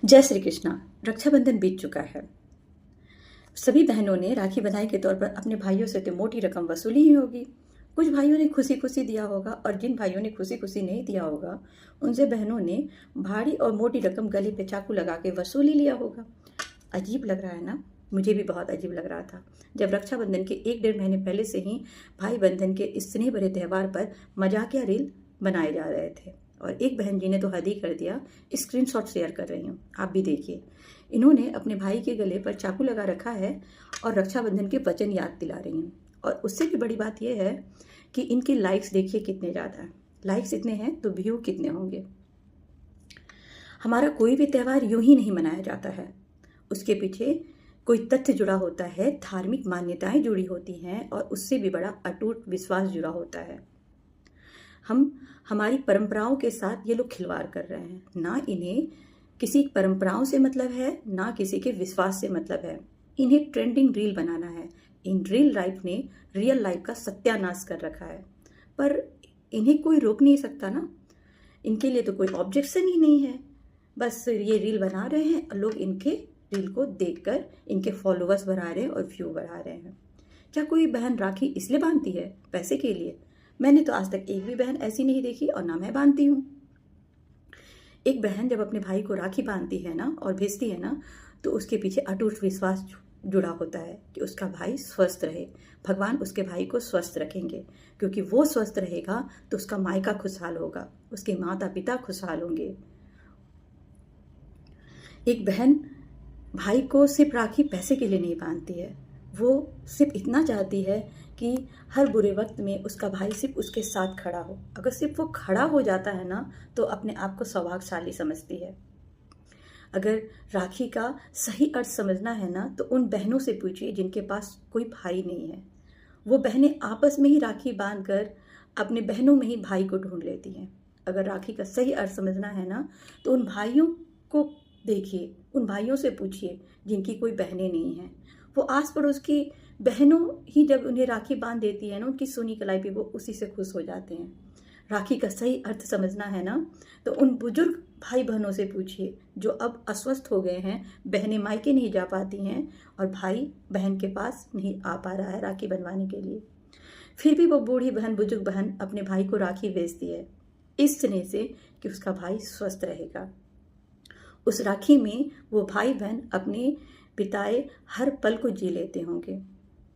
जय श्री कृष्णा। रक्षाबंधन बीत चुका है। सभी बहनों ने राखी बंधाई के तौर पर अपने भाइयों से तो मोटी रकम वसूली ही होगी। कुछ भाइयों ने खुशी खुशी दिया होगा और जिन भाइयों ने खुशी खुशी नहीं दिया होगा उनसे बहनों ने भारी और मोटी रकम गले पे चाकू लगा के वसूली लिया होगा। अजीब लग रहा है ना? मुझे भी बहुत अजीब लग रहा था जब रक्षाबंधन के 1-1.5 महीने पहले से ही भाई बंधन के इस स्नेह भरे त्यौहार पर मजाकिया रील बनाए जा रहे थे। और एक बहन जी ने तो हद ही कर दिया। स्क्रीनशॉट शेयर कर रही हूँ, आप भी देखिए। इन्होंने अपने भाई के गले पर चाकू लगा रखा है और रक्षाबंधन के वचन याद दिला रही हैं। और उससे भी बड़ी बात यह है कि इनके लाइक्स देखिए कितने ज़्यादा हैं। लाइक्स इतने हैं तो व्यू कितने होंगे। हमारा कोई भी त्यौहार यूं ही नहीं मनाया जाता है, उसके पीछे कोई तथ्य जुड़ा होता है, धार्मिक मान्यताएं जुड़ी होती हैं और उससे भी बड़ा अटूट विश्वास जुड़ा होता है। हमारी परंपराओं के साथ ये लोग खिलवाड़ कर रहे हैं। ना इन्हें किसी परंपराओं से मतलब है, ना किसी के विश्वास से मतलब है। इन्हें ट्रेंडिंग रील बनाना है। इन रील लाइफ ने रियल लाइफ का सत्यानाश कर रखा है, पर इन्हें कोई रोक नहीं सकता ना। इनके लिए तो कोई ऑब्जेक्शन ही नहीं है। बस ये रील बना रहे हैं और लोग इनके रील को देखकर इनके फॉलोअर्स बढ़ा रहे हैं और व्यू बढ़ा रहे हैं। क्या कोई बहन राखी इसलिए बांधती है? पैसे के लिए? मैंने तो आज तक एक भी बहन ऐसी नहीं देखी और ना मैं बांधती हूँ। एक बहन जब अपने भाई को राखी बांधती है ना और भेजती है ना, तो उसके पीछे अटूट विश्वास जुड़ा होता है कि उसका भाई स्वस्थ रहे। भगवान उसके भाई को स्वस्थ रखेंगे, क्योंकि वो स्वस्थ रहेगा तो उसका मायका खुशहाल होगा, उसके माता पिता खुशहाल होंगे। एक बहन भाई को सिर्फ राखी पैसे के लिए नहीं बांधती है, वो सिर्फ इतना चाहती है कि हर बुरे वक्त में उसका भाई सिर्फ उसके साथ खड़ा हो। अगर सिर्फ वो खड़ा हो जाता है ना, तो अपने आप को सौभाग्यशाली समझती है। अगर राखी का सही अर्थ समझना है ना, तो उन बहनों से पूछिए जिनके पास कोई भाई नहीं है। वो बहनें आपस में ही राखी बांधकर अपने बहनों में ही भाई को ढूंढ लेती हैं। अगर राखी का सही अर्थ समझना है ना, तो उन भाइयों को देखिए, उन भाइयों से पूछिए जिनकी कोई बहनें नहीं हैं। वो आस पड़ोस की बहनों ही जब उन्हें राखी बांध देती है ना, उनकी सोनी कलाई पे, वो उसी से खुश हो जाते हैं। राखी का सही अर्थ समझना है ना, तो उन बुजुर्ग भाई बहनों से पूछिए जो अब अस्वस्थ हो गए हैं, बहनें मायके नहीं जा पाती हैं और भाई बहन के पास नहीं आ पा रहा है राखी बनवाने के लिए। फिर भी वो बूढ़ी बहन, बुजुर्ग बहन अपने भाई को राखी भेजती है इस स्नेह से कि उसका भाई स्वस्थ रहेगा। उस राखी में वो भाई बहन अपने बिताए हर पल को जी लेते होंगे।